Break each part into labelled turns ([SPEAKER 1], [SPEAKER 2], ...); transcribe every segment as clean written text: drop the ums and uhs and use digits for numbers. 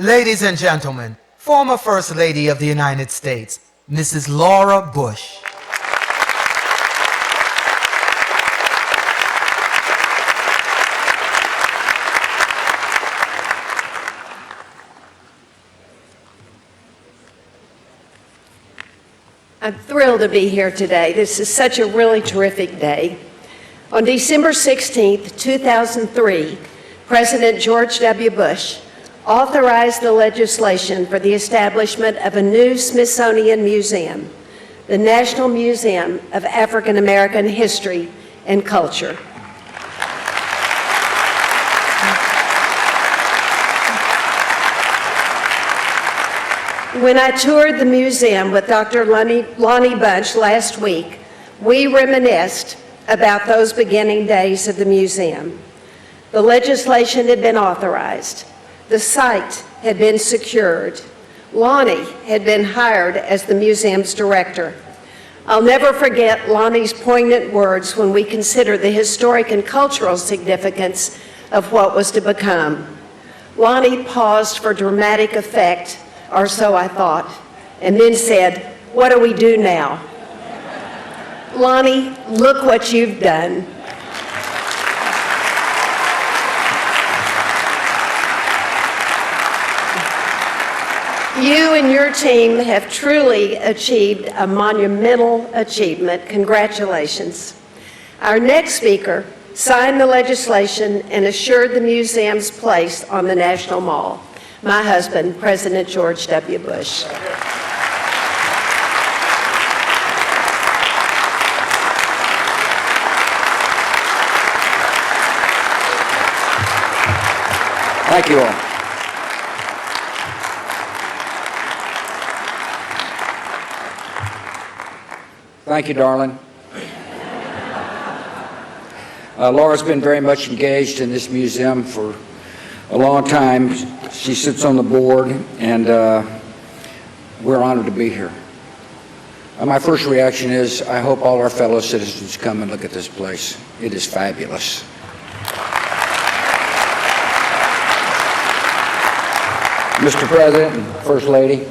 [SPEAKER 1] Ladies and gentlemen, former First Lady of the United States, Mrs. Laura Bush.
[SPEAKER 2] I'm thrilled to be here today. This is such a really terrific day. On December 16, 2003, President George W. Bush authorized the legislation for the establishment of a new Smithsonian Museum, the National Museum of African American History and Culture. When I toured the museum with Dr. Lonnie Bunch last week, we reminisced about those beginning days of the museum. The legislation had been authorized. The site had been secured. Lonnie had been hired as the museum's director. I'll never forget Lonnie's poignant words when we consider the historic and cultural significance of what was to become. Lonnie paused for dramatic effect, or so I thought, and then said, "What do we do now?" Lonnie, look what you've done. You and your team have truly achieved a monumental achievement. Congratulations. Our next speaker signed the legislation and assured the museum's place on the National Mall. My husband, President George W. Bush.
[SPEAKER 3] Thank you all. Thank you, darling. Laura's been very much engaged in this museum for a long time. She sits on the board, and we're honored to be here. My first reaction is, I hope all our fellow citizens come and look at this place. It is fabulous. Mr. President and First Lady,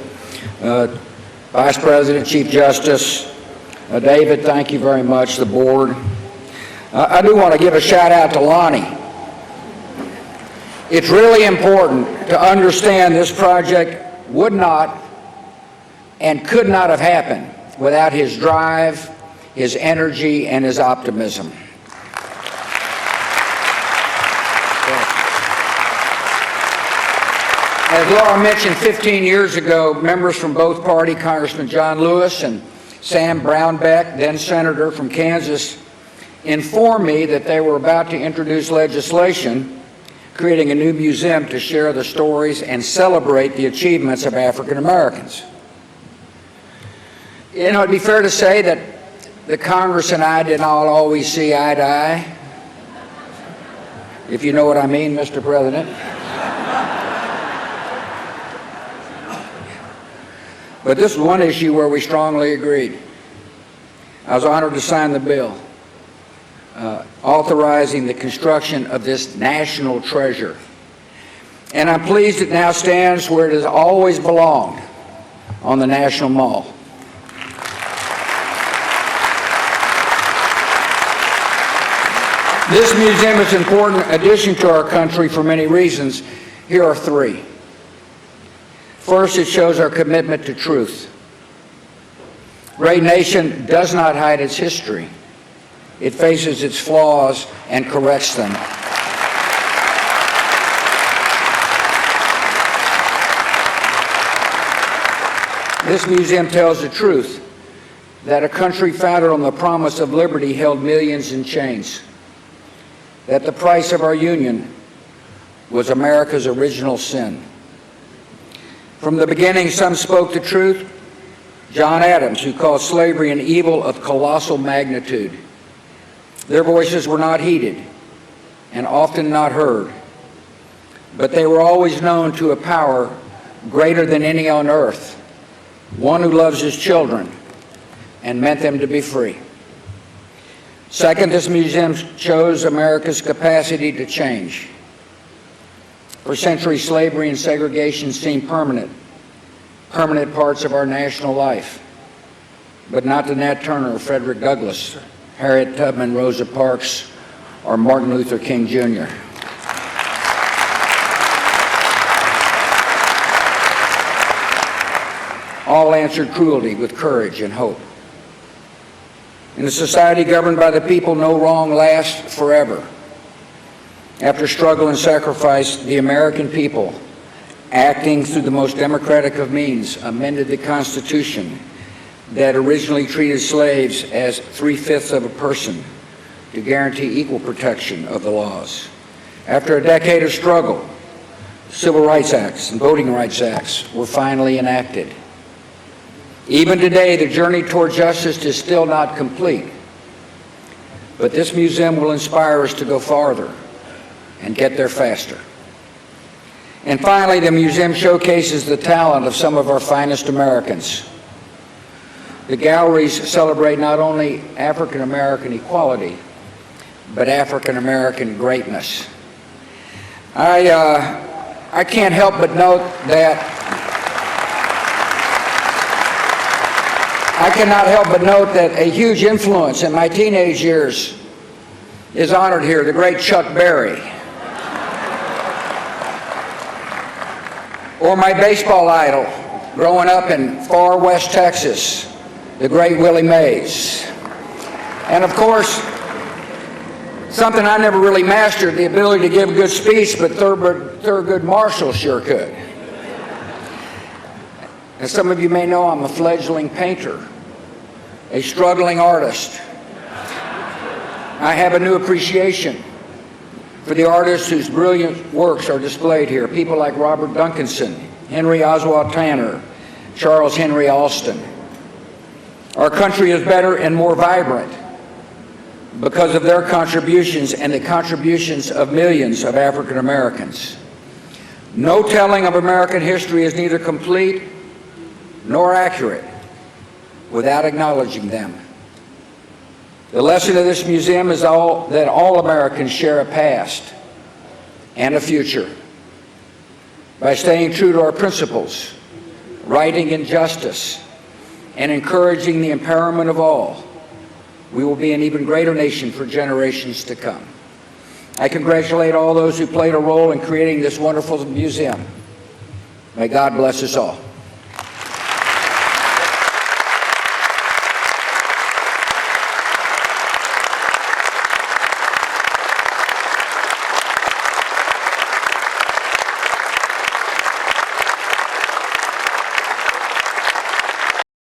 [SPEAKER 3] Vice President, Chief Justice, David, thank you very much, the board. I do want to give a shout out to Lonnie. It's really important to understand this project would not and could not have happened without his drive, his energy, and his optimism. As Laura mentioned, 15 years ago, members from both parties, Congressman John Lewis and Sam Brownback, then Senator from Kansas, informed me that they were about to introduce legislation creating a new museum to share the stories and celebrate the achievements of African Americans. You know, it'd be fair to say that the Congress and I did not always see eye to eye, if you know what I mean, Mr. President. But this is one issue where we strongly agreed. I was honored to sign the bill authorizing the construction of this national treasure. And I'm pleased it now stands where it has always belonged, on the National Mall. This museum is an important addition to our country for many reasons. Here are three. First, it shows our commitment to truth. Great nation does not hide its history. It faces its flaws and corrects them. This museum tells the truth that a country founded on the promise of liberty held millions in chains, that the price of our union was America's original sin. From the beginning, some spoke the truth. John Adams, who called slavery an evil of colossal magnitude. Their voices were not heeded and often not heard, but they were always known to a power greater than any on earth, one who loves his children and meant them to be free. Second, this museum shows America's capacity to change. For centuries, slavery and segregation seemed permanent parts of our national life. But not to Nat Turner, Frederick Douglass, Harriet Tubman, Rosa Parks, or Martin Luther King Jr. All answered cruelty with courage and hope. In a society governed by the people, no wrong lasts forever. After struggle and sacrifice, the American people, acting through the most democratic of means, amended the Constitution that originally treated slaves as 3/5 of a person to guarantee equal protection of the laws. After a decade of struggle, Civil Rights Acts and Voting Rights Acts were finally enacted. Even today, the journey toward justice is still not complete, but this museum will inspire us to go farther and get there faster. And finally, the museum showcases the talent of some of our finest Americans. The galleries celebrate not only African American equality, but African American greatness. I can't help but note that a huge influence in my teenage years is honored here, the great Chuck Berry. Or my baseball idol, growing up in far West Texas, the great Willie Mays. And of course, something I never really mastered, the ability to give a good speech, but Thurgood Marshall sure could. As some of you may know, I'm a fledgling painter, a struggling artist. I have a new appreciation for the artists whose brilliant works are displayed here, people like Robert Duncanson, Henry Oswald Tanner, Charles Henry Alston. Our country is better and more vibrant because of their contributions and the contributions of millions of African Americans. No telling of American history is neither complete nor accurate without acknowledging them. The lesson of this museum is that all Americans share a past and a future. By staying true to our principles, righting injustice, and encouraging the empowerment of all, we will be an even greater nation for generations to come. I congratulate all those who played a role in creating this wonderful museum. May God bless us all.